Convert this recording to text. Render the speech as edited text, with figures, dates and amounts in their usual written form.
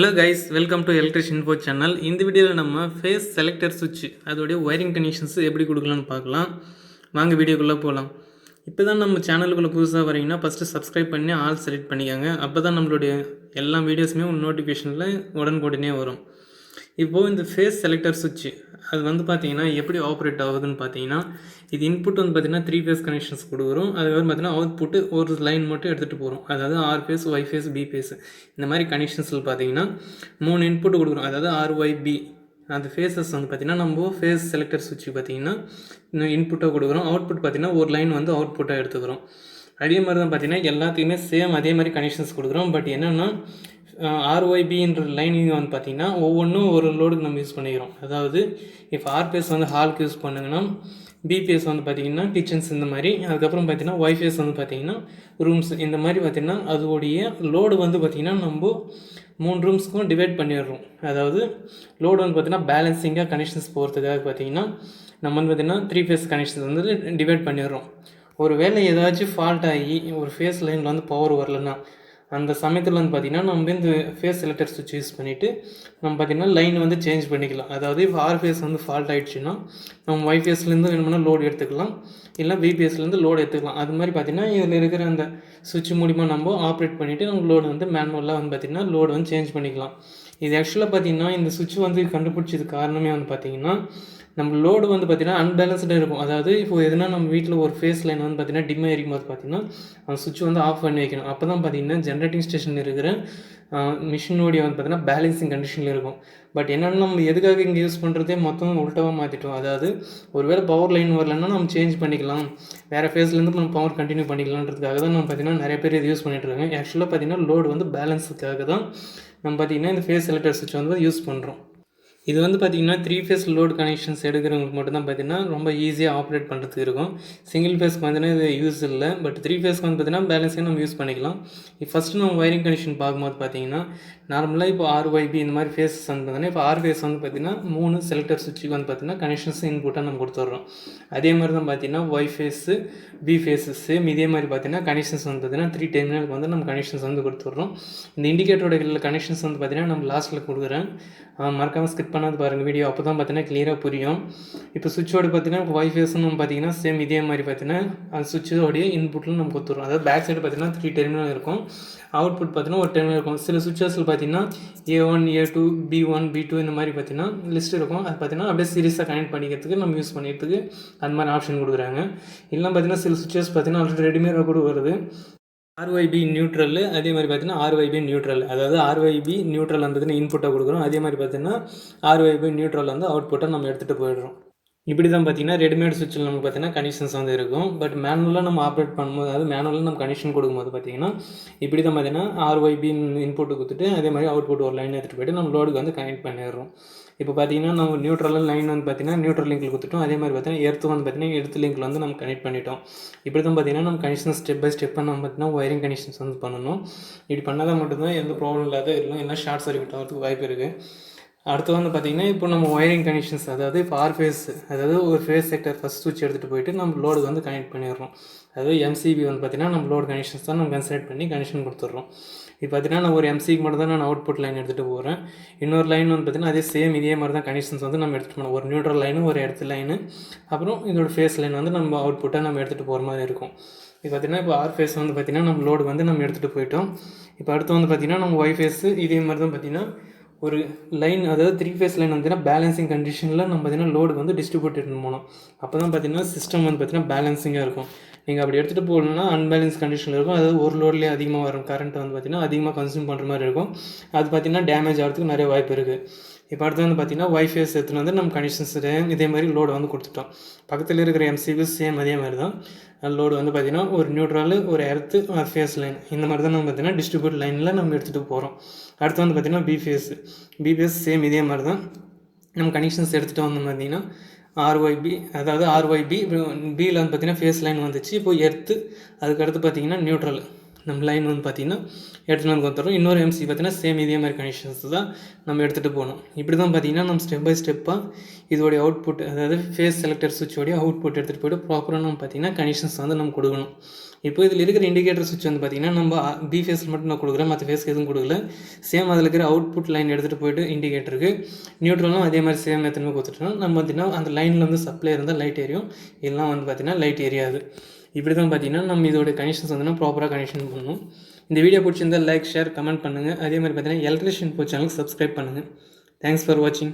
Hello guys, welcome to ElectricianInfo channel. இந்த வீடியோவில் நம்ம ஃபேஸ் செலக்டர் சுவிட்ச் அதோடைய ஒயரிங் கனெக்ஷன்ஸ் எப்படி கொடுக்கலாம்னு பார்க்கலாம். வாங்க வீடியோக்குள்ளே போகலாம். இப்போ தான் நம்ம சேனலுக்குள்ளே புதுசாக வரீங்கன்னா ஃபஸ்ட்டு சப்ஸ்கிரைப் பண்ணி ஆல் செலக்ட் பண்ணிக்கோங்க. அப்போ தான் நம்மளுடைய எல்லா வீடியோஸுமே நோட்டிஃபிகேஷனில் உடனுக்குடனே வரும். இப்போது இந்த ஃபேஸ் செலக்டர் சுவிட்ச் அது வந்து பார்த்திங்கன்னா எப்படி ஆப்ரேட் ஆகுதுன்னு பார்த்தீங்கன்னா, இது இன்புட் வந்து பார்த்திங்கன்னா 3 ஃபேஸ் கனெக்ஷன்ஸ் கொடுக்குறோம். அது வந்து பார்த்திங்கன்னா அவுட்புட்டு ஒரு லைன் மட்டும் எடுத்துகிட்டு போகிறோம். அதாவது R phase, Y phase, B phase இந்த மாதிரி கனெக்ஷன்ஸில் பார்த்திங்கன்னா 3 இன்புட் கொடுக்குறோம். அதாவது ஆர்ஒய்பி அந்த ஃபேஸஸ் வந்து பார்த்திங்கன்னா நம்ம ஃபேஸ் செலக்டர் சுவிட்ச் பார்த்திங்கன்னா இன்புட்டாக கொடுக்குறோம். அவுட்புட் பார்த்திங்கன்னா ஒரு லைன் வந்து அவுட்புட்டாக எடுத்துக்கிறோம். அதே மாதிரி தான் பார்த்திங்கன்னா எல்லாத்துக்குமே சேம் அதே மாதிரி கனெக்ஷன்ஸ் கொடுக்குறோம். பட் என்னென்னா ஆர்ஒய்பின்ற லைனிங் வந்து பார்த்திங்கன்னா ஒவ்வொன்றும் ஒரு லோடுக்கு நம்ம யூஸ் பண்ணிக்கிறோம். அதாவது இப்போ ஆர் ஃபேஸ் வந்து ஹாலுக்கு யூஸ் பண்ணுங்கன்னா, பி ஃபேஸ் வந்து பார்த்திங்கன்னா கிச்சன்ஸ் இந்த மாதிரி, அதுக்கப்புறம் பார்த்திங்கன்னா ஒய் ஃபேஸ் வந்து பார்த்திங்கன்னா ரூம்ஸ் இந்த மாதிரி பார்த்திங்கன்னா அதோடைய லோடு வந்து பார்த்திங்கன்னா நம்ம 3 ரூம்ஸ்க்கும் டிவைட் பண்ணிடுறோம். அதாவது லோடு வந்து பார்த்திங்கன்னா பேலன்சிங்காக கனெக்ஷன்ஸ் போகிறதுக்காக பார்த்திங்கன்னா நம்ம வந்து பார்த்திங்கன்னா 3 ஃபேஸ் கனெக்ஷன்ஸ் வந்து டிவைட் பண்ணிடுறோம். ஒரு வேளை ஏதாச்சும் ஃபால்ட் ஆகி ஒரு ஃபேஸ் லைனில் வந்து பவர் வரலன்னா அந்த சமயத்தில் வந்து பார்த்திங்கன்னா நம்ம இந்த ஃபேஸ் செலக்டர் சுவிட்ச் யூஸ் பண்ணிவிட்டு நம்ம பார்த்திங்கன்னா லைன் வந்து சேஞ்ச் பண்ணிக்கலாம். அதாவது இப்போ ஆர் ஃபேஸ் வந்து ஃபால்ட் ஆகிடுச்சுன்னா நம்ம ஒய் ஃபேஸ்லேருந்து வேணும்னா லோடு எடுத்துக்கலாம், இல்லை பி ஃபேஸ்லேருந்து லோடு எடுத்துக்கலாம். அது மாதிரி பார்த்திங்கன்னா இதில் இருக்கிற அந்த சுவிட்ச் மூலிமா நம்ம ஆப்ரேட் பண்ணிவிட்டு நம்ம லோடு வந்து மேனுவலாக வந்து பார்த்திங்கன்னா லோடு வந்து சேஞ்ச் பண்ணிக்கலாம். இது ஆக்சுவலாக பார்த்திங்கன்னா இந்த சுவிட்ச் வந்து கண்டுபிடிச்சது காரணமே வந்து பார்த்திங்கன்னா நம்ம லோடு வந்து பார்த்திங்கன்னா அன்பேலன்ஸ்டாக இருக்கும். அதாவது இப்போ எதுனா நம்ம வீட்டில் ஒரு ஃபேஸ் லைன் வந்து பார்த்திங்கன்னா டிம்மாக இருக்கும் போது பார்த்திங்கன்னா அந்த சுவிட்ச் வந்து ஆஃப் பண்ணி வைக்கணும். அப்போ தான் பார்த்திங்கன்னா ஜென்ரேட்டிங் ஸ்டேஷனில் இருக்கிற மிஷினோடைய வந்து பார்த்திங்கன்னா பேலன்சிங் கண்டிஷனில் இருக்கும். பட் என்னென்னா நம்ம எதுக்காக இங்கே யூஸ் பண்ணுறதே மொத்தம் உல்ட்டாவாக மாற்றிட்டோம். அதாவது ஒருவேளை பவர் லைன் வரலன்னா நம்ம சேஞ்ச் பண்ணிக்கலாம், வேறு ஃபேஸ்லேருந்து நம்ம பவர் கண்டினியூ பண்ணிக்கலான்றதுக்காக தான் நம்ம பார்த்திங்கன்னா நிறைய பேர் இது யூஸ் பண்ணிகிட்ருக்காங்க. ஆக்சுவலாக பார்த்திங்கன்னா லோடு வந்து பேலன்ஸுக்காக தான் நம்ம பார்த்திங்கன்னா இந்த ஃபேஸ் செலக்டர் சுவிட்ச் வந்து யூஸ் பண்ணுறோம். இது வந்து பார்த்திங்கன்னா 3 ஃபேஸ் லோடு கனெக்ஷன்ஸ் எடுக்கிறவங்களுக்கு மட்டும்தான் பார்த்திங்கன்னா ரொம்ப ஈஸியாக ஆப்ரேட் பண்ணுறதுக்கு இருக்கும். சிங்கிள் ஃபேஸ்க்கு பார்த்தீங்கன்னா இது யூஸ் இல்லை. பட் 3 ஃபேஸ்க்கு வந்து பார்த்திங்கன்னா பேலன்ஸாக நம்ம யூஸ் பண்ணிக்கலாம். இப்போ ஃபஸ்ட்டு நம்ம ஒயரிங் கனெக்ஷன் பார்க்கும்போது பார்த்திங்கன்னா நார்மலாக இப்போ ஆர்ஒய்பி இந்த மாதிரி ஃபேஸஸ் வந்து பார்த்திங்கன்னா இப்போ ஆர் ஃபேஸ் வந்து பார்த்திங்கன்னா 3 செலக்டர் சுவிட்சுக்கு வந்து பார்த்திங்கன்னா கனெக்ஷன்ஸ் இன்புட்டாக நம்ம கொடுத்துட்றோம். அதே மாதிரி தான் பார்த்திங்கன்னா Y phase, B phase same இதே மாதிரி பார்த்திங்கன்னா கனெக்ஷன்ஸ் வந்து பார்த்திங்கன்னா 3 டெர்மினலுக்கு வந்து நம்ம கனெக்ஷன்ஸ் வந்து கொடுத்துட்றோம். இந்த இண்டிகேட்டரோட கனெக்ஷன்ஸ் வந்து பார்த்திங்கன்னா நம்ம லாஸ்ட்டில் கொடுக்குறேன், மறக்காமல் ஸ்கிப் பண்ணாது பாருங்கள் வீடியோ. அப்போ தான் பார்த்தீங்கன்னா கிளியராக புரியும். இப்போ சுவிட்சோடு பார்த்தீங்கன்னா ஒய் ஃபேஸ்னு பார்த்தீங்கன்னா சேம் இதே மாதிரி பார்த்தீங்கன்னா அந்த சுவிட்சோடைய இன்புட்டில் நம்ம கொடுத்துருவோம். அதாவது பேக் சைடு பார்த்தீங்கன்னா 3 டெர்மினல் இருக்கும், அவுட்புட் பார்த்தீங்கன்னா ஒரு டெர்மினல் இருக்கும். சில சுவிட்சஸில் பார்த்தீங்கன்னா A1, A2, B1, B2 இந்த மாதிரி பார்த்தீங்கன்னா லிஸ்ட் இருக்கும். அது பார்த்தீங்கன்னா அப்படியே சீரியஸாக கனெக்ட் பண்ணிக்கிறதுக்கு நம்ம யூஸ் பண்ணிக்கிறதுக்கு அந்த மாதிரி ஆப்ஷன் கொடுக்குறாங்க. இல்லை பார்த்தீங்கன்னா சில சுவிட்சஸ் பார்த்தீங்கன்னா ஆல்ரெடி ரெடிமேடாக கூட வருது. ஆர்ஒய்பி நியூட்ரல், அதே மாதிரி பார்த்தீங்கன்னா ஆர்ஒய்பி நியூட்ரல், அதாவது ஆர்ஒய்பி நியூட்ரல் வந்து இன்புட்டாக கொடுக்குறோம். அதே மாதிரி பார்த்தீங்கன்னா ஆர்ஒய்பி நியூட்ரல் வந்து அவுட்புட்டாக நம்ம எடுத்துகிட்டு போயிடுறோம். இப்படி தான் பார்த்திங்கன்னா ரெடிமேட் சுவிட்சில் நமக்கு பார்த்திங்கன்னா கனெக்ஷன்ஸ் வந்து இருக்கும். பட் மேனுவலாக நம்ம ஆப்ரேட் பண்ணும்போது, அதாவது மேனுவலாக நம்ம கனெக்ஷன் கொடுக்கும்போது பார்த்திங்கன்னா இப்படி தான் பார்த்திங்கன்னா ஆர்ஒய்பி இன்புட்டு கொடுத்துட்டு அதே மாதிரி அவுட்புட் ஒரு லைன் எடுத்துகிட்டு போய்ட்டு நம்ம லோடுக்கு வந்து கனெக்ட் பண்ணிடுறோம். இப்போ பார்த்திங்கன்னா நம்ம நியூட்ரல் லைன் வந்து பார்த்திங்கன்னா நியூட்ரல் லிங்கில் கொடுத்துட்டோம். அதே மாதிரி பார்த்திங்கன்னா எர்த்து வந்து பார்த்திங்கன்னா எர்த்து லிங்கில் வந்து நம்ம கனெக்ட் பண்ணிட்டோம். இப்படி தான் பார்த்திங்கன்னா நம்ம கனெக்ஷன் ஸ்டெப் பை ஸ்டெப்பாக நம்ம பார்த்திங்கன்னா ஒயரிங் கனெக்ஷன்ஸ் வந்து பண்ணணும். இப்படி பண்ணால் மட்டும்தான் எந்த ப்ராப்ளம் இல்லாத இருக்கும், எல்லாம் ஷார்ட் சர்க்யூட் ஆகிறதுக்கு வாய்ப்பு இருக்குது. அடுத்து வந்து பார்த்திங்கன்னா இப்போ நம்ம ஒயரிங் கனெக்ஷன்ஸ், அதாவது இப்போ ஆர் ஃபேஸ், அதாவது ஒரு ஃபேஸ் செக்டர் ஃபஸ்ட் சுவிட்ச் எடுத்துகிட்டு போயிட்டு நம்ம லோடு வந்து கனெக்ட் பண்ணிடுறோம். அதாவது எம்சிபி வந்து பார்த்திங்கன்னா நம்ம லோடு கனெக்ஷன்ஸ் தான் நம்ம கன்சிடர் பண்ணி கனெக்ஷன் கொடுத்துட்றோம். இப்போ பார்த்திங்கன்னா நான் ஒரு எம்சிக்கு மட்டும் தான் நான் அவுட்புட் லைன் எடுத்துகிட்டு போகிறேன். இன்னொரு லைன் வந்து பார்த்திங்கன்னா அதே சேம் இதே மாதிரி தான் கனெக்ஷன்ஸ் வந்து நம்ம எடுத்துகிட்டு போகணும். ஒரு நியூட்ரல் லைனு, ஒரு இடத்து லைனு, அப்புறம் இதோட ஃபேஸ் லைன் வந்து நம்ம அவுட்புட்டாக நம்ம எடுத்துகிட்டு போகிற மாதிரி இருக்கும். இப்போ பார்த்திங்கன்னா இப்போ ஆர் ஃபேஸ் வந்து பார்த்திங்கன்னா நம்ம லோடு வந்து நம்ம எடுத்துகிட்டு போயிட்டோம். இப்போ அடுத்து வந்து பார்த்திங்கன்னா நம்ம ஒய் ஃபேஸு இதே மாதிரி தான் பார்த்திங்கன்னா ஒரு லைன், அதாவது 3 ஃபேஸ் லைன் வந்து பேலன்சிங் கண்டிஷனில் நம்ம பார்த்திங்கன்னா லோடுக்கு வந்து டிஸ்ட்ரிபியூட் எடுத்துகிட்டு போகணும். அப்போ தான் பார்த்திங்கன்னா சிஸ்டம் வந்து பார்த்திங்கன்னா பேலன்சிங்காக இருக்கும். நீங்கள் அப்படி எடுத்துகிட்டு போகணுன்னா அன்பேலன்ஸ் கண்டிஷனில் இருக்கும். அதாவது ஒரு லோட்லேயே அதிகமாக வரும் கரண்ட் வந்து பார்த்திங்கன்னா அதிகமாக கன்சியூம் பண்ணுற மாதிரி இருக்கும். அது பார்த்திங்கன்னா டேமேஜ் ஆகிறதுக்கு நிறைய வாய்ப்பு இருக்குது. இப்போ அடுத்து வந்து பார்த்திங்கன்னா ஒய் ஃபேஸ் எடுத்துன்னு வந்து நம்ம கனெக்ஷன்ஸ் இதே மாதிரி லோடு வந்து கொடுத்துட்டோம். பக்கத்தில் இருக்கிற எம்சிபி சேம் அதே மாதிரி தான் லோடு வந்து பார்த்திங்கன்னா ஒரு நியூட்ரல், ஒரு எர்த்து, ஃபேஸ் லைன் இந்த மாதிரி தான் நம்ம பார்த்திங்கன்னா டிஸ்ட்ரிபியூட் லைனில் நம்ம எடுத்துகிட்டு போகிறோம். அடுத்து வந்து பார்த்திங்கன்னா பி ஃபேஸ் சேம் இதே மாதிரி தான் நம்ம கனெக்ஷன்ஸ் எடுத்துகிட்டு வந்து பார்த்திங்கன்னா ஆர்ஒய்பி, அதாவது ஆர்ஒய்பி பியில் வந்து பார்த்திங்கன்னா ஃபேஸ் லைன் வந்துச்சு. இப்போ எர்த்து, அதுக்கடுத்து பார்த்திங்கன்னா நியூட்ரல், நம்ம லைன் வந்து பார்த்திங்கன்னா எடுத்துகிட்டு வந்து வந்துடுறோம். இன்னொரு எம்சி பார்த்திங்கன்னா சேம் இதே மாதிரி கனெக்ஷன்ஸ் தான் நம்ம எடுத்துகிட்டு போகணும். இப்படி தான் பார்த்திங்கன்னா நம்ம ஸ்டெப் பை ஸ்டெப்பாக இதோடைய அவுட்புட், அதாவது ஃபேஸ் செலக்டர் சுவிட்சோடைய அவுட்புட் எடுத்துகிட்டு போய்ட்டு ப்ராப்பராக நம்ம பார்த்திங்கன்னா கனெக்ஷன்ஸ் வந்து நம்ம கொடுக்கணும். இப்போ இதில் இருக்கிற இண்டிகேட்டர் சுவிட்ச் வந்து பார்த்திங்கன்னா நம்ம பி ஃபேஸில் மட்டும் நான் கொடுக்குறேன், மற்ற ஃபேஸ்க்கு எதுவும் கொடுக்கல. சேம் அதில் இருக்கிற அவுட்புட் லைன் எடுத்துகிட்டு போய்ட்டு இண்டிகேட்டருக்கு நியூட்ரலும் அதே மாதிரி சேம் எத்தனை கொடுத்துட்டோம். நம்ம பார்த்திங்கன்னா அந்த லைனில் வந்து சப்ளை இருந்தால் லைட் எரியும், இல்லைனா வந்து பார்த்திங்கன்னா லைட் எரியாது. இப்படி தான் பார்த்திங்கன்னா நம்ம இதோட கனெக்ஷன்ஸ் வந்து ப்ராப்பராக கனெக்ஷன் பண்ணணும். இந்த வீடியோ பிடிச்சிருந்தால் லைக், ஷேர், கமெண்ட் பண்ணுங்கள். அதே மாதிரி பார்த்திங்கன்னா எலக்ட்ரிஷியன் இன்ஃபோ சேனலுக்கு சப்ஸ்கிரைப் பண்ணுங்கள். தேங்க்ஸ் ஃபார் வாட்சிங்.